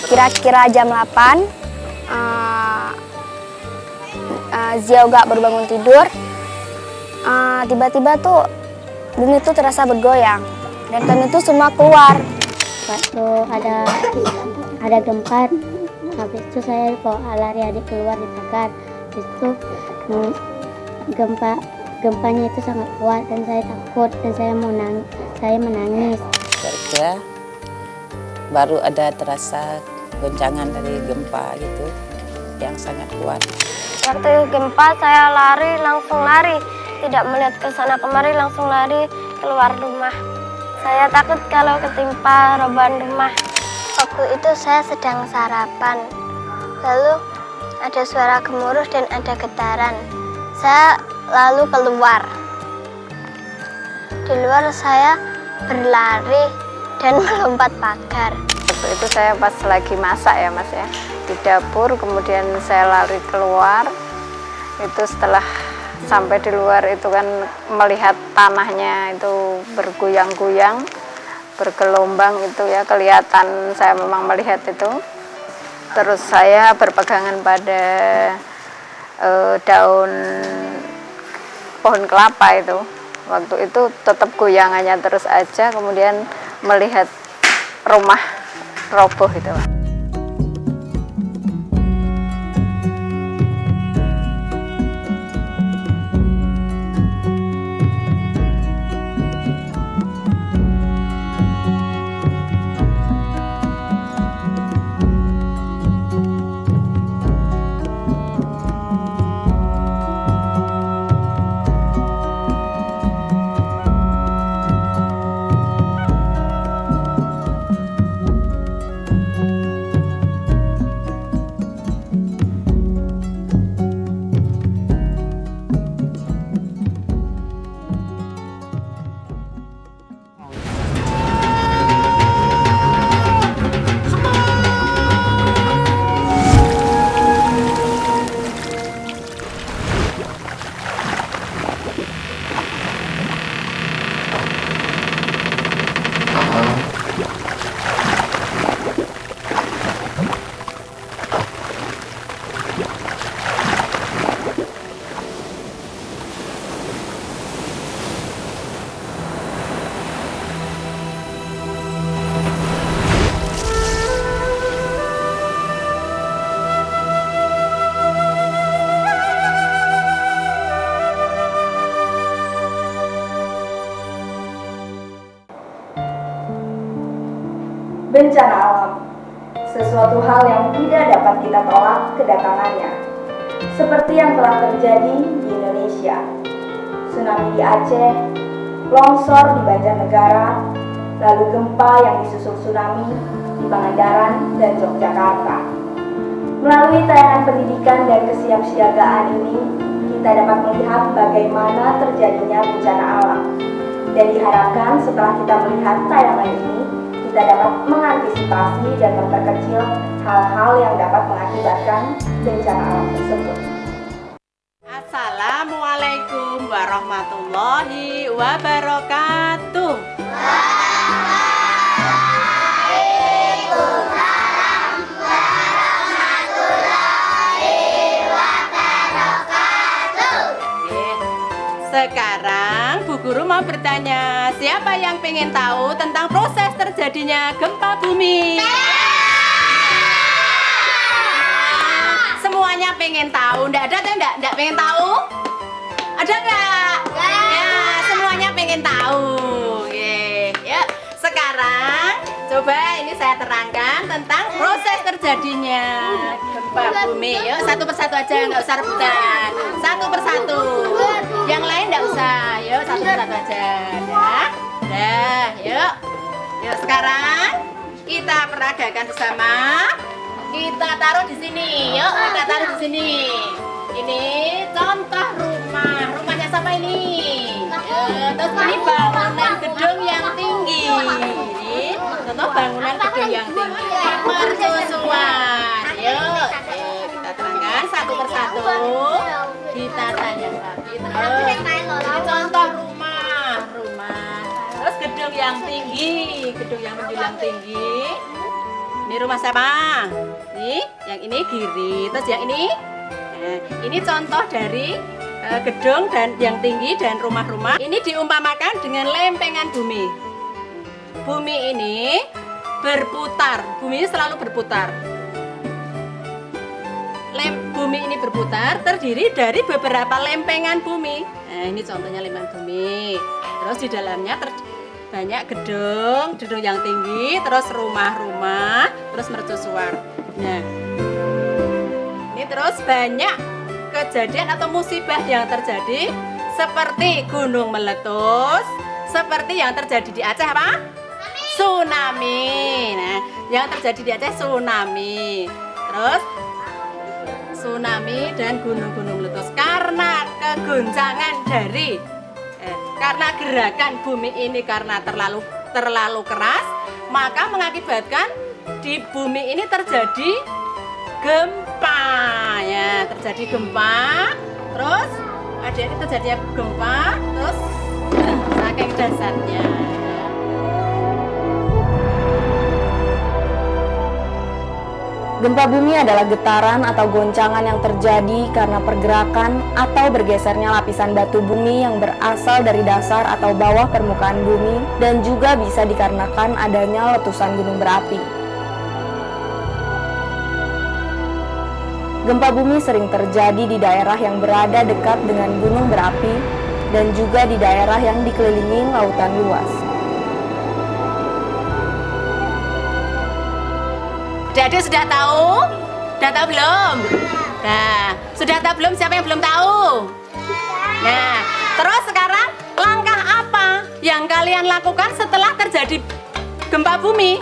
Kira-kira jam 8, Zio gak baru bangun tidur. Tiba-tiba tuh bumi itu terasa bergoyang dan kami tuh semua keluar. Waktu ada gempa, habis itu saya bawa lari adik keluar di pagar. Habis itu gempanya itu sangat kuat dan saya takut dan saya menangis. Kerja baru ada terasa goncangan dari gempa gitu yang sangat kuat. Waktu gempa saya langsung lari, tidak melihat ke sana kemari, langsung lari keluar rumah. Saya takut kalau ketimpa robohan rumah. Waktu itu saya sedang sarapan, lalu ada suara gemuruh dan ada getaran. Saya lalu keluar. Di luar saya berlari dan melompat pagar. Waktu itu saya pas lagi masak ya Mas ya, di dapur, kemudian saya lari keluar. Itu setelah sampai di luar itu kan melihat tanahnya itu bergoyang-goyang, bergelombang itu ya, kelihatan saya memang melihat itu. Terus saya berpegangan pada daun pohon kelapa itu. Waktu itu tetap goyangannya terus aja, kemudian melihat rumah roboh itu. Bencana alam, sesuatu hal yang tidak dapat kita tolak kedatangannya, seperti yang telah terjadi di Indonesia. Tsunami di Aceh, longsor di Banjarnegara, lalu gempa yang disusul tsunami di Pangandaran dan Yogyakarta. Melalui tayangan pendidikan dan kesiapsiagaan ini, kita dapat melihat bagaimana terjadinya bencana alam. Dan diharapkan setelah kita melihat tayangan ini, kita dapat mengantisipasi dan memperkecil hal-hal yang dapat mengakibatkan bencana alam tersebut. Assalamualaikum warahmatullahi wabarakatuh. Waalaikumsalam warahmatullahi wabarakatuh. Sekarang Bu Guru mau bertanya, siapa yang pengen tahu tentang proses terjadinya gempa bumi? Semuanya pengen tahu, enggak ada tuh enggak pengen tahu? Ada enggak? Ya, semuanya pengen tahu. Oke, ya. Sekarang coba ini saya terangkan tentang proses terjadinya gempa bumi. Yuk, satu persatu aja, nggak usah rebutan. Satu persatu. Yang lain nggak usah. Yuk, satu persatu aja. Dah, yuk. Yuk, sekarang kita peragakan bersama. Kita taruh di sini. Yuk, kita taruh di sini. Ini contoh rumah. Rumahnya siapa ini? Terus ini bangunan gedung yang tinggi. Ini contoh bangunan gedung yang tinggi. Mercusuar. Yuk, kita terangkan satu persatu. Kita tanya lagi. Ini contoh rumah. Terus gedung yang tinggi, gedung yang menjulang tinggi. Ini rumah siapa? Nih, yang ini Giri. Terus yang ini? Nah, ini contoh dari gedung dan yang tinggi dan rumah-rumah. Ini diumpamakan dengan lempengan bumi. Bumi ini berputar. Bumi ini selalu berputar. Bumi ini berputar terdiri dari beberapa lempengan bumi. Nah, ini contohnya lempengan bumi. Terus di dalamnya banyak gedung yang tinggi, terus rumah-rumah, terus mercusuar. Nah, ini terus banyak kejadian atau musibah yang terjadi seperti gunung meletus, seperti yang terjadi di Aceh apa? Tsunami. Nah, yang terjadi di Aceh tsunami. Terus tsunami dan gunung-gunung meletus karena kegoncangan dari karena gerakan bumi ini karena terlalu keras, maka mengakibatkan di bumi ini terjadi gempa ya, terjadi gempa. Terus ada ini terjadinya gempa, terus saking dasarnya. Gempa bumi adalah getaran atau goncangan yang terjadi karena pergerakan atau bergesernya lapisan batu bumi yang berasal dari dasar atau bawah permukaan bumi dan juga bisa dikarenakan adanya letusan gunung berapi. Gempa bumi sering terjadi di daerah yang berada dekat dengan gunung berapi dan juga di daerah yang dikelilingi lautan luas. Adik sudah tahu? Sudah tahu belum? Nah, sudah tahu belum? Siapa yang belum tahu? Nah, terus sekarang langkah apa yang kalian lakukan setelah terjadi gempa bumi?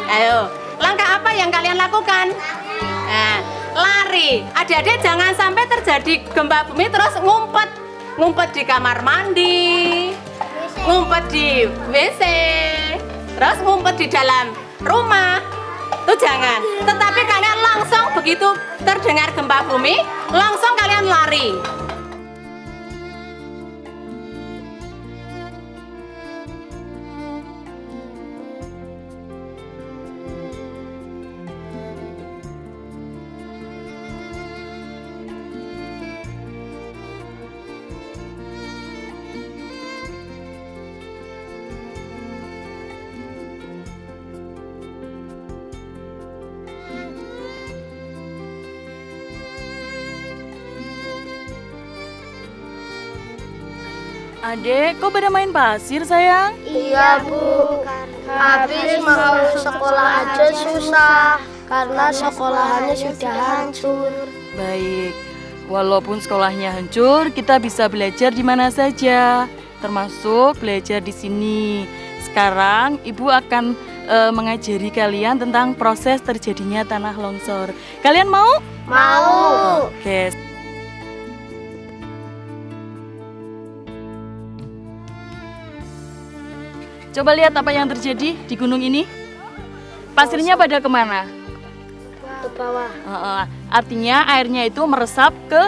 Ayo, langkah apa yang kalian lakukan? Nah, lari. Adik-adik jangan sampai terjadi gempa bumi terus ngumpet di kamar mandi, ngumpet di WC, terus ngumpet di dalam rumah. Itu jangan, tetapi kalian langsung begitu terdengar gempa bumi, langsung kalian lari. Adek, kok pada main pasir sayang? Iya Bu, habis mau sekolah aja susah karena sekolahannya sudah hancur. Baik, walaupun sekolahnya hancur, kita bisa belajar di mana saja, termasuk belajar di sini. Sekarang Ibu akan mengajari kalian tentang proses terjadinya tanah longsor. Kalian mau? Mau. Oke. Coba lihat apa yang terjadi di gunung ini. Pasirnya pada kemana? Ke bawah. Artinya airnya itu meresap ke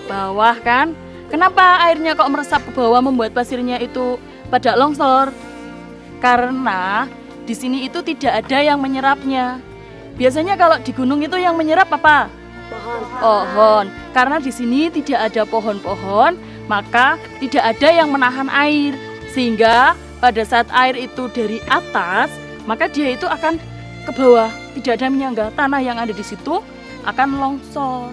bawah kan? Kenapa airnya kok meresap ke bawah membuat pasirnya itu pada longsor? Karena di sini itu tidak ada yang menyerapnya. Biasanya kalau di gunung itu yang menyerap apa? Pohon. Karena di sini tidak ada pohon-pohon, maka tidak ada yang menahan air. Sehingga pada saat air itu dari atas, maka dia itu akan ke bawah. Tidak ada menyangga, tanah yang ada di situ akan longsor.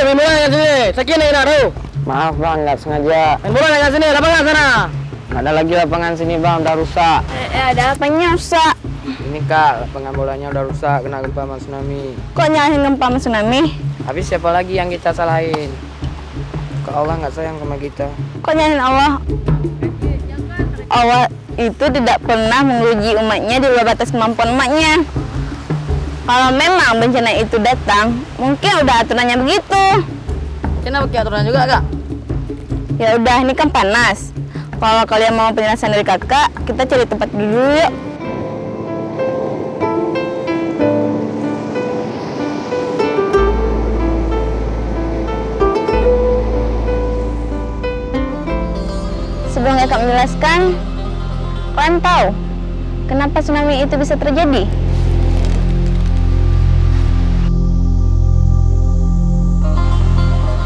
Main bola yang sini, sekian yang naruh. Maaf bang, nggak sengaja. Main bola yang sini, lapangan sana. Ada lagi lapangan sini bang, udah rusak. Ada apanya rusak? Ini kak, lapangan bolanya udah rusak, kena gempa sama tsunami. Kok nyalahin gempa sama tsunami? Habis siapa lagi yang kita salahin? Kok Allah nggak sayang sama kita? Kok nyalahin Allah? Allah itu tidak pernah menguji umatnya di luar batas kemampuan umatnya. Kalau memang bencana itu datang, mungkin udah aturannya begitu. Kenapa pakai aturan juga, Kak? Ya udah, ini kan panas. Kalau kalian mau penjelasan dari kakak, kita cari tempat dulu yuk. Sebelum kakak menjelaskan, kalian tahu kenapa tsunami itu bisa terjadi?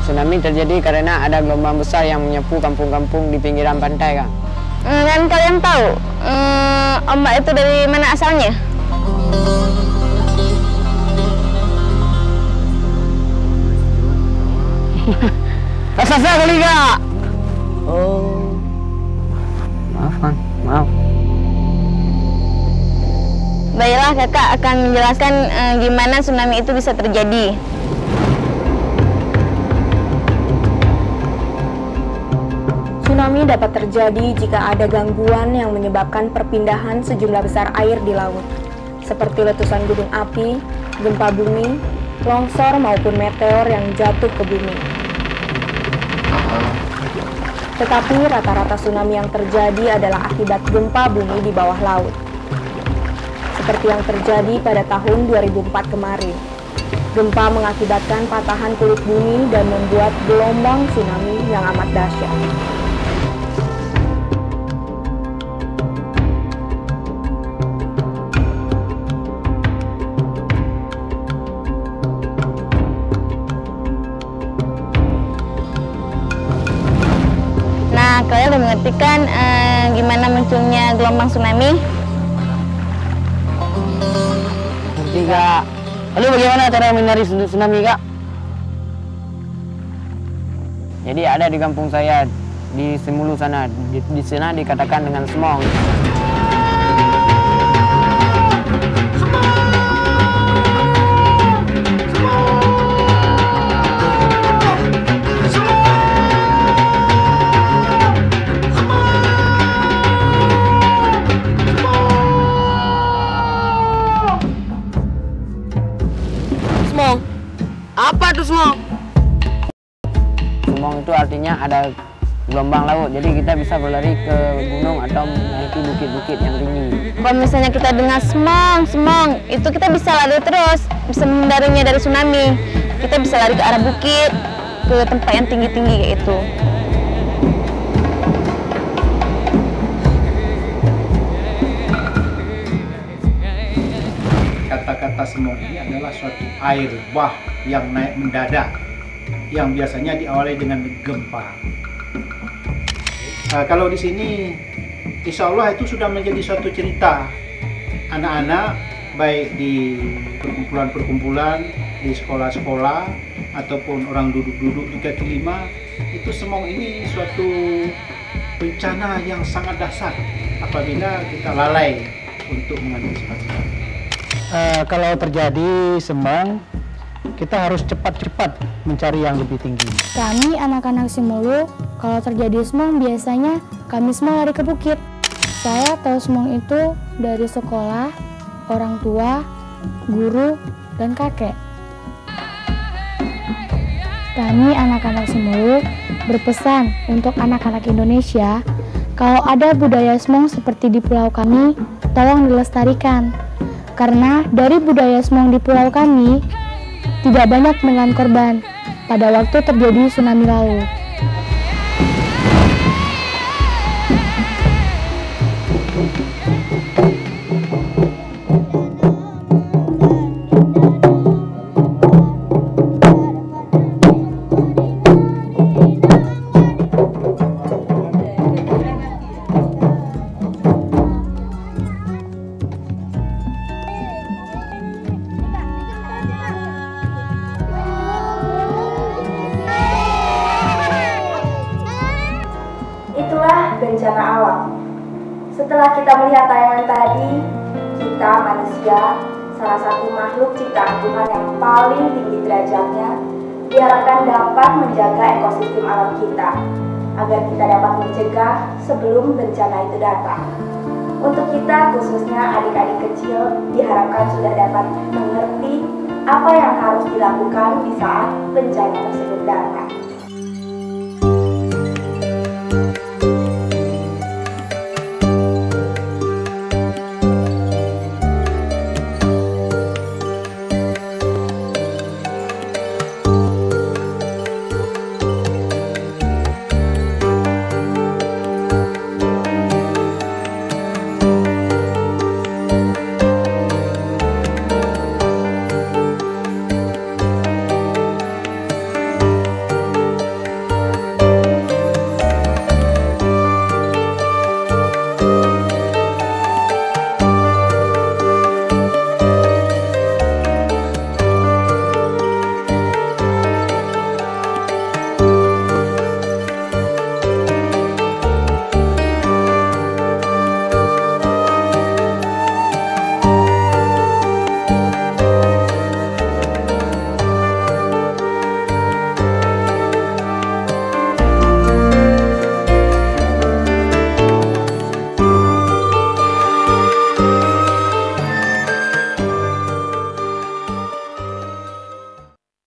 Tsunami terjadi karena ada gelombang besar yang menyapu kampung-kampung di pinggiran pantai, Kak. Dan kalian tahu ombak itu dari mana asalnya? Raksasa kali, Kak. Oh, maaf, Kang. Maaf. Baiklah, kakak akan menjelaskan gimana tsunami itu bisa terjadi. Tsunami dapat terjadi jika ada gangguan yang menyebabkan perpindahan sejumlah besar air di laut, seperti letusan gunung api, gempa bumi, longsor maupun meteor yang jatuh ke bumi. Tetapi rata-rata tsunami yang terjadi adalah akibat gempa bumi di bawah laut, seperti yang terjadi pada tahun 2004 kemarin. Gempa mengakibatkan patahan kulit bumi dan membuat gelombang tsunami yang amat dahsyat. Nah, kalian udah mengerti kan gimana munculnya gelombang tsunami? Ngerti, Kak. Lalu bagaimana cara menghindari tsunami, Kak? Jadi ada di kampung saya, di Semulu sana. Di sana dikatakan dengan semong. Apa tuh semong? Semong itu artinya ada gelombang laut, jadi kita bisa berlari ke gunung atau menaiki bukit-bukit yang tinggi. Kalau misalnya kita dengar semong, itu kita bisa lari terus, bisa menghindarinya dari tsunami. Kita bisa lari ke arah bukit, ke tempat yang tinggi-tinggi kayak itu. Kata-kata semong ini adalah suatu air bah yang naik mendadak, yang biasanya diawali dengan gempa. Kalau di sini, insya Allah itu sudah menjadi suatu cerita anak-anak, baik di perkumpulan-perkumpulan, di sekolah-sekolah, ataupun orang duduk-duduk di kaki lima, itu semong ini suatu bencana yang sangat dahsyat apabila kita lalai untuk mengantisipasi. Kalau terjadi semong, kita harus cepat-cepat mencari yang lebih tinggi. Kami anak-anak Semulu, kalau terjadi semong biasanya kami semua lari ke bukit. Saya tahu semong itu dari sekolah, orang tua, guru, dan kakek. Kami anak-anak Semulu berpesan untuk anak-anak Indonesia, kalau ada budaya semong seperti di pulau kami, tolong dilestarikan. Karena dari budaya semong di pulau kami, tidak banyak menelan korban pada waktu terjadi tsunami lalu. Bencana alam. Setelah kita melihat tayangan tadi, kita manusia, salah satu makhluk ciptaan Tuhan yang paling tinggi derajatnya, diharapkan dapat menjaga ekosistem alam kita, agar kita dapat mencegah sebelum bencana itu datang. Untuk kita, khususnya adik-adik kecil, diharapkan sudah dapat mengerti apa yang harus dilakukan di saat bencana tersebut datang.